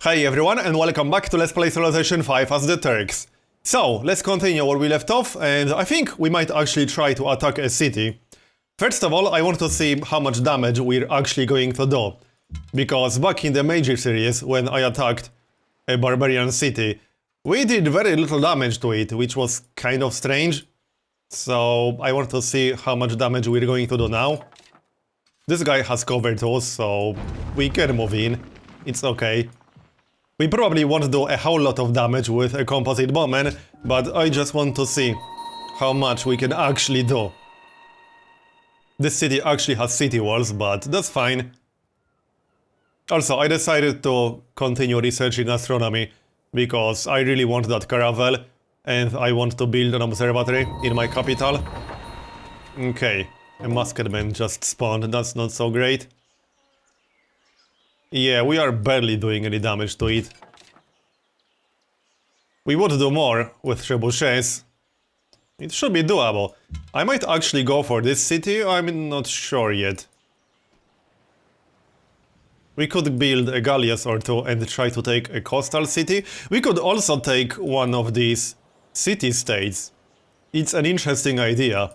Hey everyone, and welcome back to Let's Play Civilization 5 as the Turks. So, let's continue where we left off, and I think we might actually try to attack a city. First of all, I want to see how much damage we're actually going to do. Because back in the Major series, when I attacked a barbarian city, we did very little damage to it, which was kind of strange. So, I want to see how much damage we're going to do now. This guy has cover too, so we can move in. It's okay. We probably won't do a whole lot of damage with a composite bomber, but I just want to see how much we can actually do. This city actually has city walls, but that's fine. Also, I decided to continue researching astronomy, because I really want that caravel, and I want to build an observatory in my capital. Okay, a musketman just spawned, that's not so great. Yeah, we are barely doing any damage to it. We would do more with trebuchets. It should be doable. I might actually go for this city, I'm not sure yet. We could build a galleass or two and try to take a coastal city. We could also take one of these city-states. It's an interesting idea.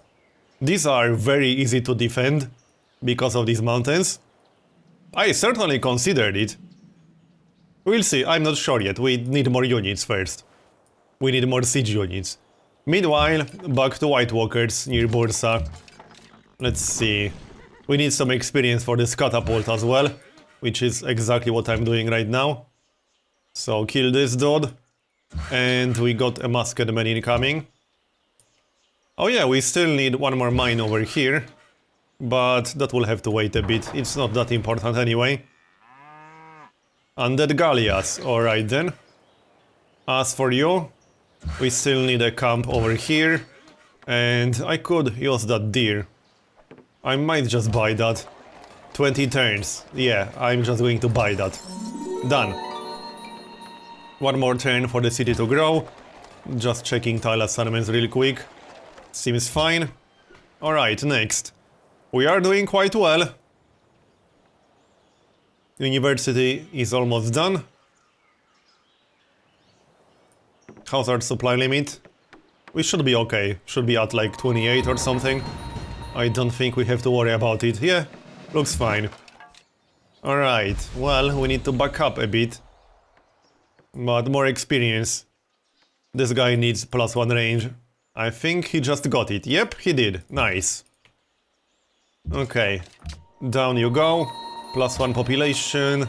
These are very easy to defend because of these mountains. I certainly considered it. We'll see, I'm not sure yet, we need more units first. We need more siege units. Meanwhile, back to White Walkers near Bursa. Let's see. We need some experience for this catapult as well, which is exactly what I'm doing right now. So kill this dude. And we got a musketman incoming. Oh yeah, we still need one more mine over here. But that will have to wait a bit, it's not that important anyway. Undead galleass, alright then. As for you, we still need a camp over here. And I could use that deer. I might just buy that. 20 turns, yeah, I'm just going to buy that. Done. One more turn for the city to grow. Just checking tile assignments real quick. Seems fine. Alright, next. We are doing quite well. University is almost done. Hazard supply limit. We should be okay. Should be at like 28 or something. I don't think we have to worry about it. Yeah, looks fine. Alright, well, we need to back up a bit. But more experience. This guy needs +1 range. I think he just got it. Yep, he did. Nice. Okay, down you go, +1 population.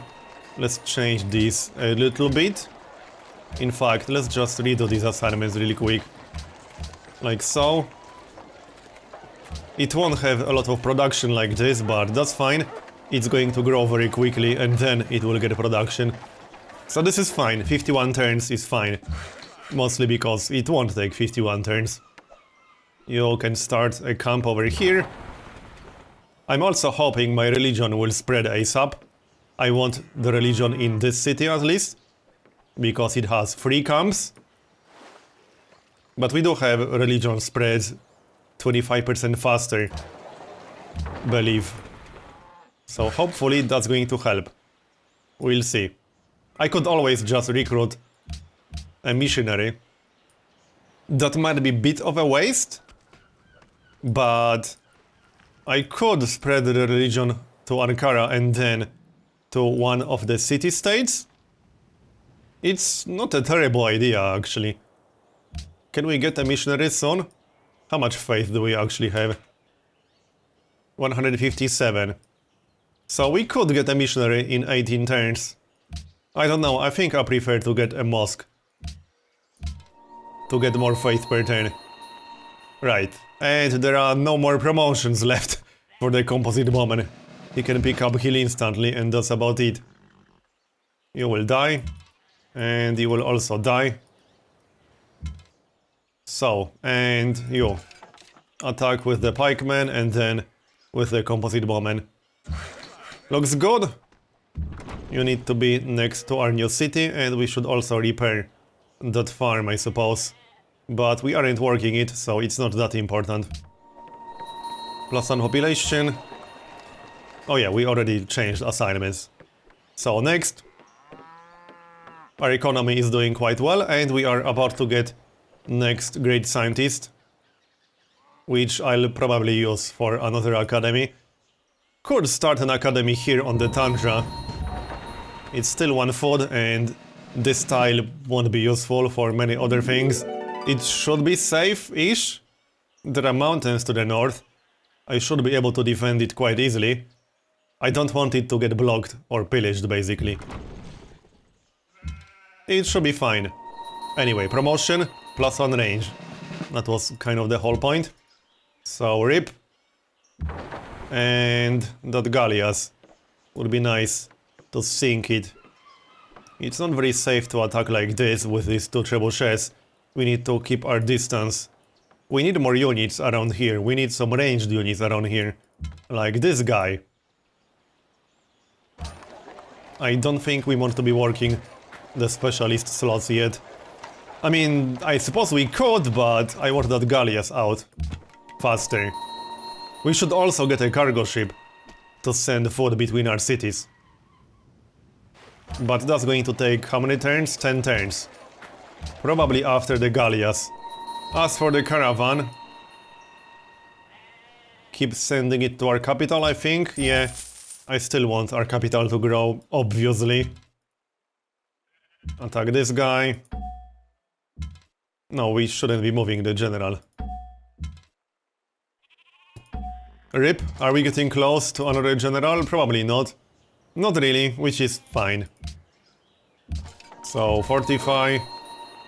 Let's change this a little bit. In fact, let's just redo these assignments really quick. Like so. It won't have a lot of production like this, but that's fine. It's going to grow very quickly and then it will get production. So this is fine, 51 turns is fine. Mostly because it won't take 51 turns. You can start a camp over here. I'm also hoping my religion will spread ASAP. I want the religion in this city at least, because it has 3 camps. But we do have religion spreads 25% faster, believe. So hopefully that's going to help. We'll see. I could always just recruit a missionary. That might be a bit of a waste, but I could spread the religion to Ankara and then to one of the city-states. It's not a terrible idea, actually. Can we get a missionary soon? How much faith do we actually have? 157. So we could get a missionary in 18 turns. I don't know, I think I prefer to get a mosque. To get more faith per turn. Right. And there are no more promotions left for the composite bomber. He can pick up heal instantly and that's about it. You will die. And you will also die. So, and you. Attack with the pikeman and then with the composite bomber. Looks good. You need to be next to our new city and we should also repair that farm, I suppose. But we aren't working it, so it's not that important. +1 population. Oh yeah, we already changed assignments. So next, Our economy is doing quite well, and we are about to get next great scientist, which I'll probably use for another academy. Could start an academy here on the Tundra. It's still one food, and this tile won't be useful for many other things. It should be safe-ish. There are mountains to the north. I should be able to defend it quite easily. I don't want it to get blocked or pillaged, basically. It should be fine. Anyway, promotion, +1 range. That was kind of the whole point. So, rip. And that Gallias. Would be nice to sink it. It's not very safe to attack like this with these two trebuchets. We need to keep our distance. We need more units around here. We need some ranged units around here. Like this guy. I don't think we want to be working the specialist slots yet. I mean, I suppose we could, but I want that Gallias out faster. We should also get a cargo ship to send food between our cities. But that's going to take how many turns? 10 turns. Probably after the Gallias. As for the caravan, keep sending it to our capital, I think. Yeah, I still want our capital to grow, obviously. Attack this guy. No, we shouldn't be moving the general. Rip, are we getting close to another general? Probably not. Not really, which is fine. So, fortify.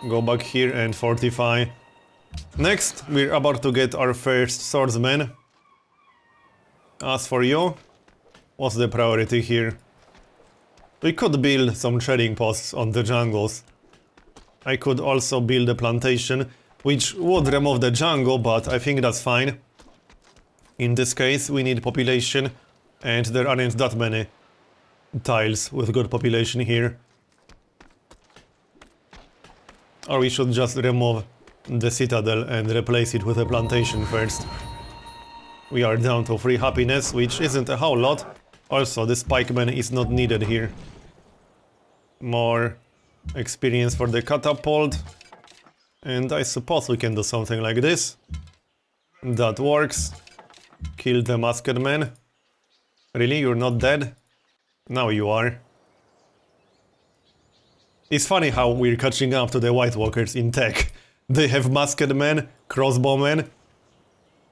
Go back here and fortify. Next, we're about to get our first swordsman. As for you, what's the priority here? We could build some trading posts on the jungles. I could also build a plantation, which would remove the jungle, but I think that's fine. In this case, we need population, and there aren't that many tiles with good population here. Or we should just remove the citadel and replace it with a plantation first. We are down to 3 happiness, which isn't a whole lot. Also, the pikeman is not needed here. More experience for the catapult. And I suppose we can do something like this. That works. Kill the masked man. Really? You're not dead? Now you are. It's funny how we're catching up to the White Walkers in tech. They have masked men, crossbowmen,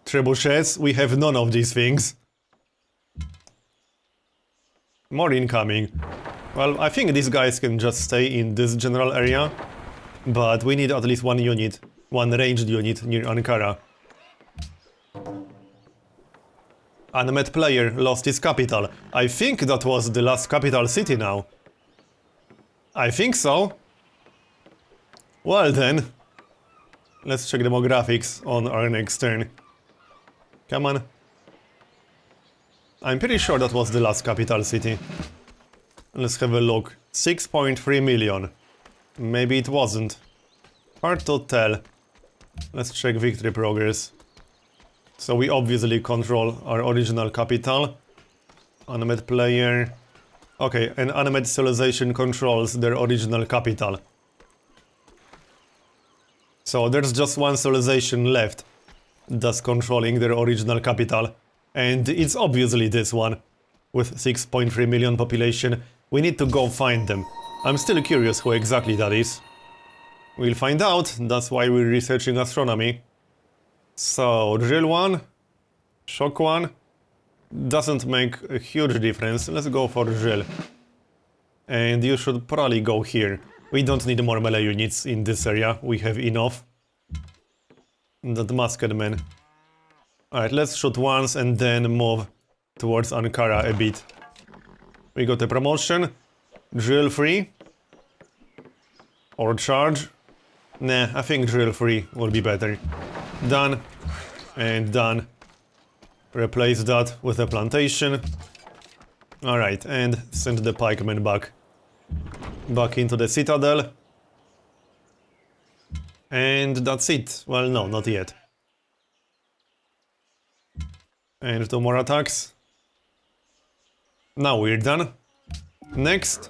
trebuchets. We have none of these things. More incoming. Well, I think these guys can just stay in this general area. But we need at least one unit, one ranged unit near Ankara. Unmet player lost his capital. I think that was the last capital city now. I think so. Well then. Let's check demographics on our next turn. Come on. I'm pretty sure that was the last capital city. Let's have a look. 6.3 million. Maybe it wasn't. Hard to tell. Let's check victory progress. So we obviously control our original capital. Unmet player. Okay, an unmet civilization controls their original capital. So there's just one civilization left that's controlling their original capital. And it's obviously this one. With 6.3 million population. We need to go find them. I'm still curious who exactly that is. We'll find out. That's why we're researching astronomy. So, drill one. Shock one. Doesn't make a huge difference. Let's go for drill. And you should probably go here. We don't need more melee units in this area. We have enough. That masked man. Alright, let's shoot once and then move towards Ankara a bit. We got a promotion. Drill free. Or charge. Nah, I think drill free will be better. Done. And done. Replace that with a plantation. Alright, and send the pikemen back. Back into the citadel. And that's it. Well, no, not yet. And 2 more attacks. Now we're done. Next.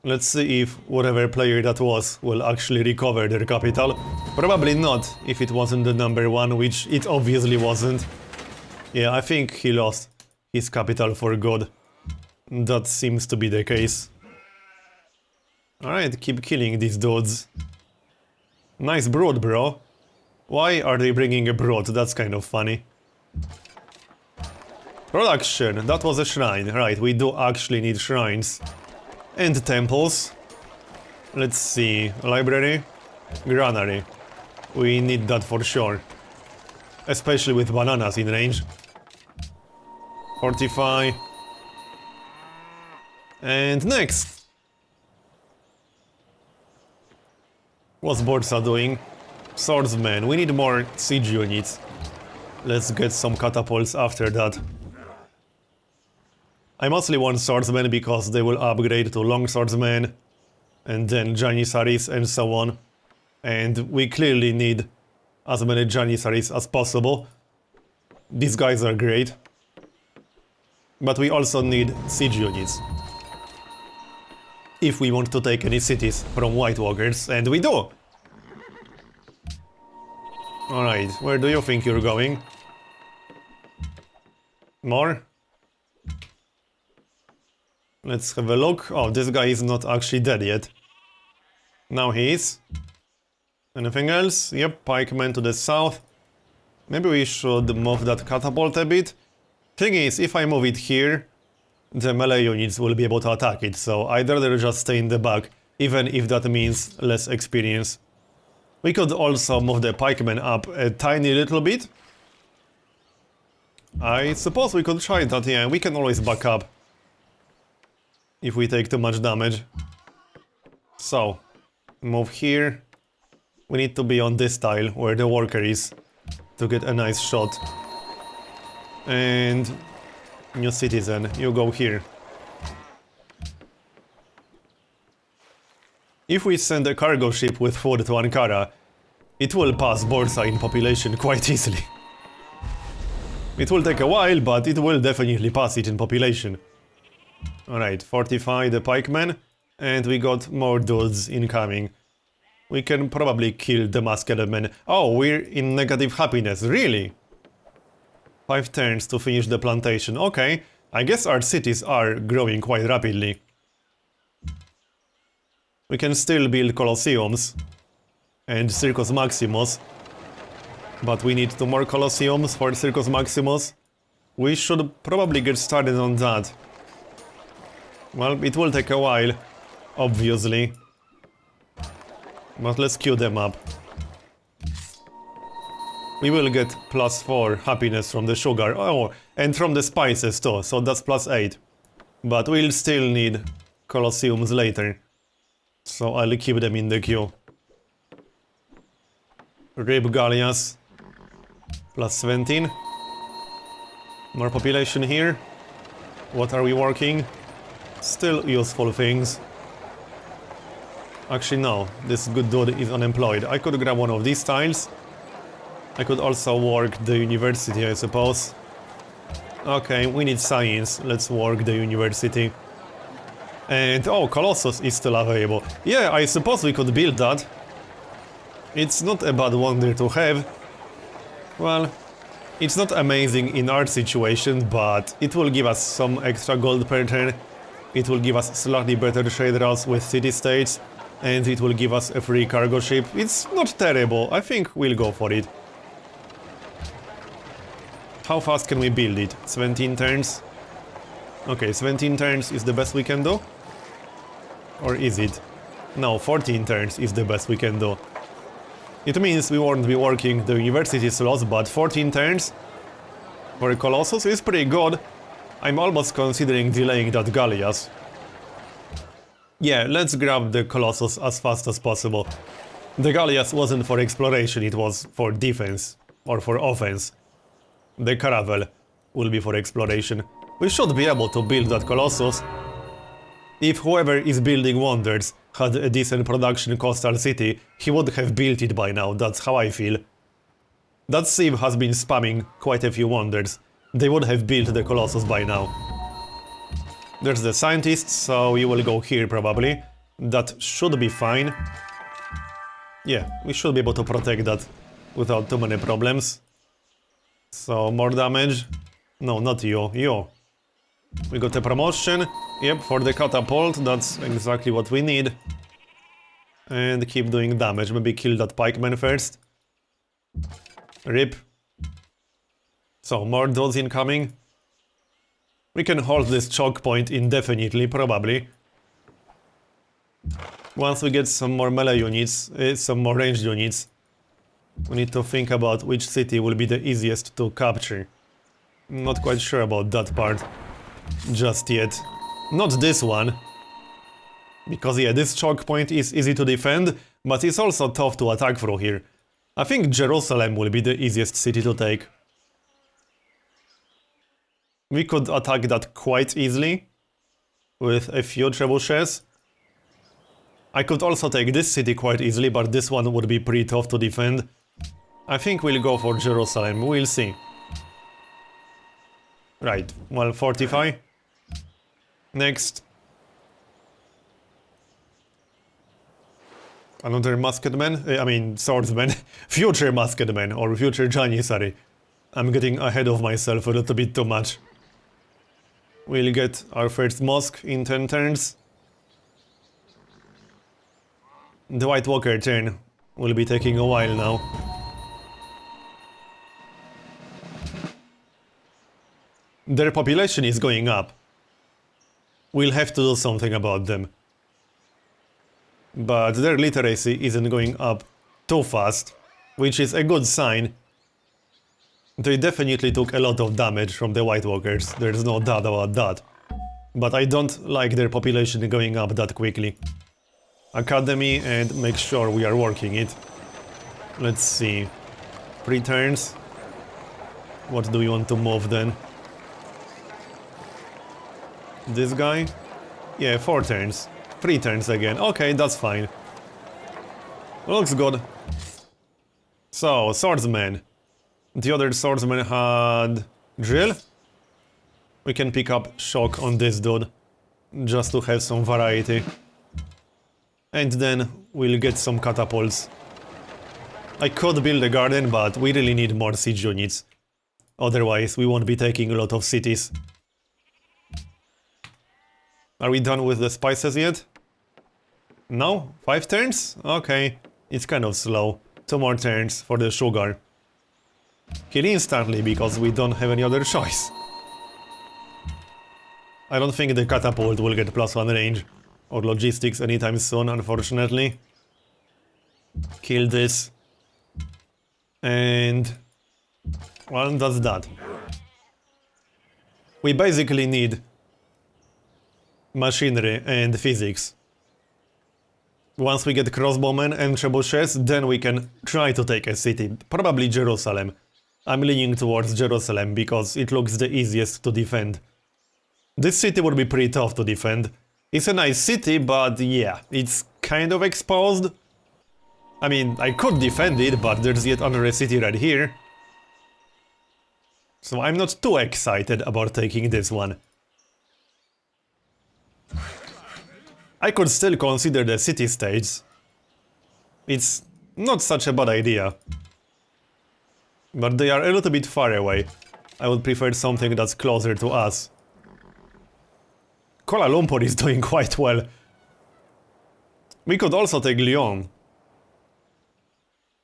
Let's see if whatever player that was will actually recover their capital. Probably not, if it wasn't the number one, which it obviously wasn't. Yeah, I think he lost his capital for good. That seems to be the case. Alright, keep killing these dudes. Nice brood, bro. Why are they bringing a brood? That's kind of funny. Production, that was a shrine. Right, we do actually need shrines. And temples. Let's see. Library. Granary. We need that for sure. Especially with bananas in range. Fortify. And next. What's Borsa doing? Swordsman. We need more siege units. Let's get some catapults after that. I mostly want swordsmen because they will upgrade to long swordsmen and then janissaries and so on. And we clearly need as many janissaries as possible. These guys are great. But we also need siege units. If we want to take any cities from White Walkers, and we do! Alright, where do you think you're going? More? Let's have a look. Oh, this guy is not actually dead yet. Now he is. Anything else? Yep, pikemen to the south. Maybe we should move that catapult a bit. Thing is, if I move it here, the melee units will be able to attack it, so I'd rather just stay in the back, even if that means less experience. We could also move the pikemen up a tiny little bit. I suppose we could try that, yeah, we can always back up if we take too much damage. So, move here. We need to be on this tile where the worker is to get a nice shot. And new citizen, you go here. If we send a cargo ship with food to Ankara, it will pass Borsa in population quite easily. It will take a while, but it will definitely pass it in population. Alright, fortify the pikemen, and we got more dudes incoming. We can probably kill the masked men. Oh, we're in negative happiness, really? 5 turns to finish the plantation. Okay, I guess our cities are growing quite rapidly. We can still build Colosseums and Circus Maximus, but we need 2 more Colosseums for Circus Maximus. We should probably get started on that. Well, it will take a while, obviously. But let's queue them up. We will get +4 happiness from the sugar. Oh, and from the spices too, so that's +8. But we'll still need Colosseums later. So I'll keep them in the queue. Rib Gallias. +17. More population here. What are we working? Still useful things. Actually no, this good dude is unemployed. I could grab one of these tiles. I could also work the university, I suppose. Okay, we need science. Let's work the university. And oh, Colossus is still available. Yeah, I suppose we could build that. It's not a bad wonder to have. Well, it's not amazing in our situation, but it will give us some extra gold per turn. It will give us slightly better trade routes with city-states, and it will give us a free cargo ship. It's not terrible, I think we'll go for it. How fast can we build it? 17 turns? Okay, 17 turns is the best we can do? Or is it? No, 14 turns is the best we can do. It means we won't be working the university slots, but 14 turns for a Colossus is pretty good. I'm almost considering delaying that Gallias. Yeah, let's grab the Colossus as fast as possible. The Gallias wasn't for exploration, it was for defense. Or for offense. The Caravel will be for exploration. We should be able to build that Colossus. If whoever is building wonders had a decent production coastal city, he would have built it by now, that's how I feel. That Civ has been spamming quite a few wonders. They would have built the Colossus by now. There's the scientists, so you will go here probably. That should be fine. Yeah, we should be able to protect that without too many problems. So, more damage. No, not you. You. We got a promotion. Yep, for the catapult. That's exactly what we need. And keep doing damage. Maybe kill that pikeman first. RIP. So, more dudes incoming. We can hold this choke point indefinitely, probably. Once we get some more melee units, some more ranged units, we need to think about which city will be the easiest to capture. Not quite sure about that part just yet. Not this one. Because yeah, this choke point is easy to defend, but it's also tough to attack through here. I think Jerusalem will be the easiest city to take. We could attack that quite easily with a few trebuchets. I could also take this city quite easily, but this one would be pretty tough to defend. I think we'll go for Jerusalem, we'll see. Right, well, fortify. Next. Another musketman? I mean, swordsman. Future musketman, or future Janissary. I'm getting ahead of myself a little bit too much. We'll get our first mosque in 10 turns. The White Walker turn will be taking a while now. Their population is going up. We'll have to do something about them. But their literacy isn't going up too fast, which is a good sign. They definitely took a lot of damage from the White Walkers, there's no doubt about that. But I don't like their population going up that quickly. Academy, and make sure we are working it. Let's see. 3 turns. What do we want to move then? This guy? Yeah, 4 turns. 3 turns again. Okay, that's fine. Looks good. So, swordsman. The other swordsman had drill. We can pick up shock on this dude, just to have some variety. And then we'll get some catapults. I could build a garden, but we really need more siege units. Otherwise, we won't be taking a lot of cities. Are we done with the spices yet? No? 5 turns? Okay. It's kind of slow. 2 more turns for the sugar. Kill instantly, because we don't have any other choice. I don't think the catapult will get +1 range or logistics anytime soon, unfortunately. Kill this. And... well, that's that. We basically need machinery and physics. Once we get crossbowmen and trebuchets, then we can try to take a city. Probably Jerusalem. I'm leaning towards Jerusalem because it looks the easiest to defend. This city would be pretty tough to defend. It's a nice city, but yeah, it's kind of exposed. I mean, I could defend it, but there's yet another city right here. So I'm not too excited about taking this one. I could still consider the city states. It's not such a bad idea. But they are a little bit far away. I would prefer something that's closer to us. Kuala Lumpur is doing quite well. We could also take Lyon.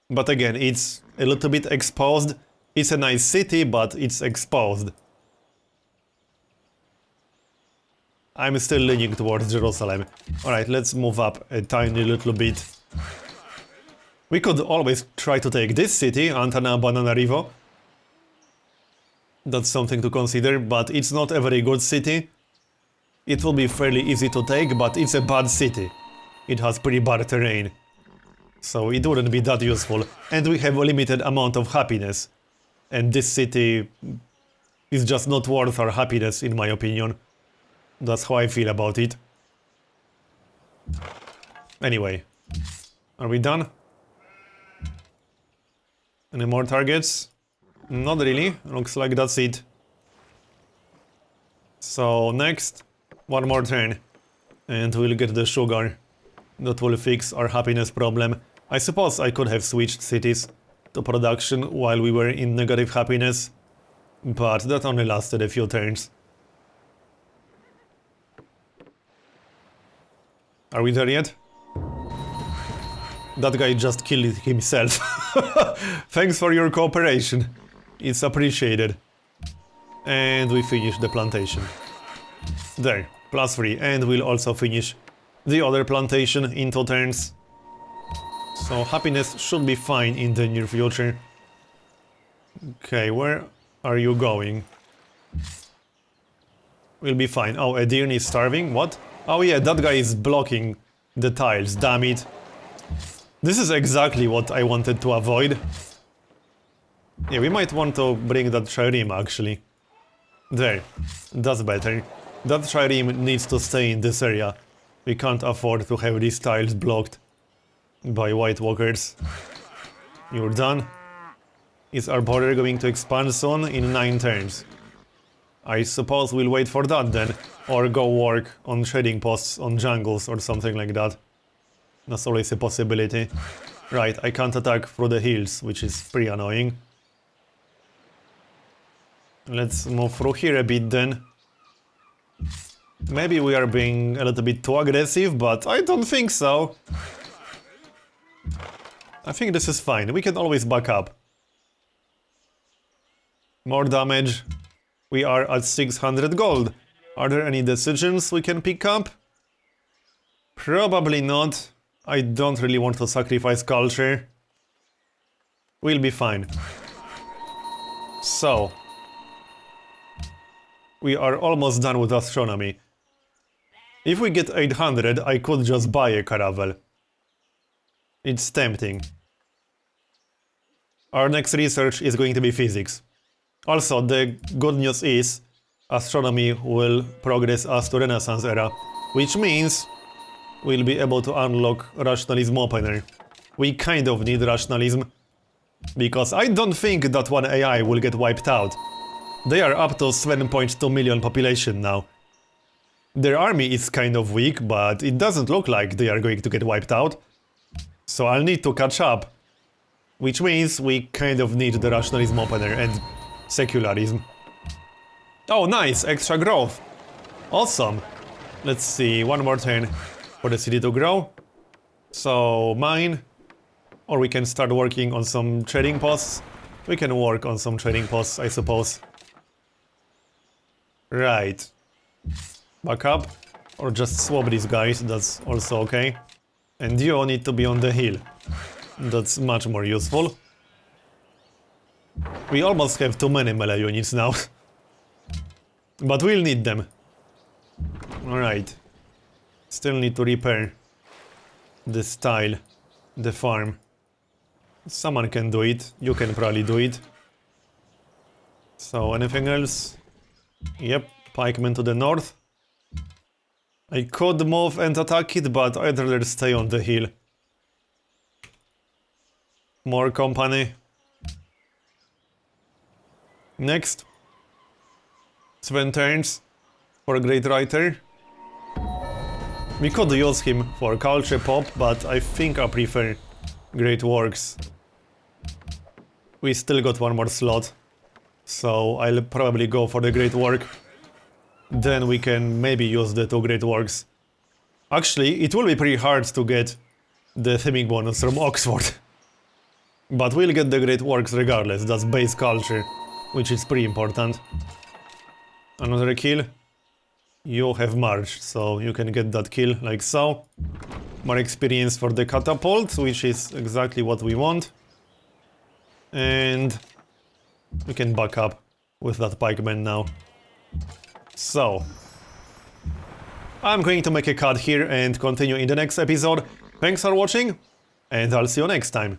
But again, it's a little bit exposed. It's a nice city, but it's exposed. I'm still leaning towards Jerusalem. Alright, let's move up a tiny little bit. We could always try to take this city, Antananarivo. That's something to consider, but it's not a very good city. It will be fairly easy to take, but it's a bad city. It has pretty bad terrain. So it wouldn't be that useful. And we have a limited amount of happiness. And this city is just not worth our happiness, in my opinion. That's how I feel about it. Anyway. Are we done? Any more targets? Not really. Looks like that's it. So, next. One more turn. And we'll get the sugar. That will fix our happiness problem. I suppose I could have switched cities to production while we were in negative happiness. But that only lasted a few turns. Are we there yet? That guy just killed himself. Thanks for your cooperation. It's appreciated. And we finish the plantation. There, +3. And we'll also finish the other plantation in 2 turns. So happiness should be fine in the near future. Okay, where are you going? We'll be fine. Oh, Edirne is starving? What? Oh yeah, that guy is blocking the tiles, damn it. This is exactly what I wanted to avoid. Yeah, we might want to bring that trireme actually. There, that's better. That trireme needs to stay in this area. We can't afford to have these tiles blocked by White Walkers. You're done. Is our border going to expand soon? In 9 turns. I suppose we'll wait for that then. Or go work on trading posts on jungles or something like that. That's always a possibility. Right, I can't attack through the hills, which is pretty annoying. Let's move through here a bit then. Maybe we are being a little bit too aggressive, but I don't think so. I think this is fine. We can always back up. More damage. We are at 600 gold. Are there any decisions we can pick up? Probably not. I don't really want to sacrifice culture. We'll be fine. So, we are almost done with astronomy. If we get 800, I could just buy a caravel. It's tempting. Our next research is going to be physics. Also, the good news is astronomy will progress us to Renaissance era, which means we'll be able to unlock rationalism opener. We kind of need rationalism, because I don't think that one AI will get wiped out. They are up to 7.2 million population now. Their army is kind of weak, but it doesn't look like they are going to get wiped out. So I'll need to catch up, which means we kind of need the rationalism opener and secularism. Oh nice, extra growth. Awesome. Let's see, one more turn for the city to grow. So mine, or we can start working on some trading posts. We can work on some trading posts, I suppose. Right. Back up, or just swap these guys, that's also okay. And you need to be on the hill. That's much more useful. We almost have too many melee units now. But we'll need them. Alright. Still need to repair this tile, the farm. Someone can do it, you can probably do it. So, anything else? Yep, pikemen to the north. I could move and attack it, but I'd rather stay on the hill. More company. Next. 7 turns for a great writer. We could use him for culture pop, but I think I prefer great works. We still got one more slot, so I'll probably go for the great work. Then we can maybe use the 2 great works. Actually, it will be pretty hard to get the theming bonus from Oxford. But we'll get the great works regardless, that's base culture, which is pretty important. Another kill. You have marched, so you can get that kill like so. More experience for the catapult, which is exactly what we want. And we can back up with that pikeman now. So, I'm going to make a cut here and continue in the next episode. Thanks for watching, and I'll see you next time.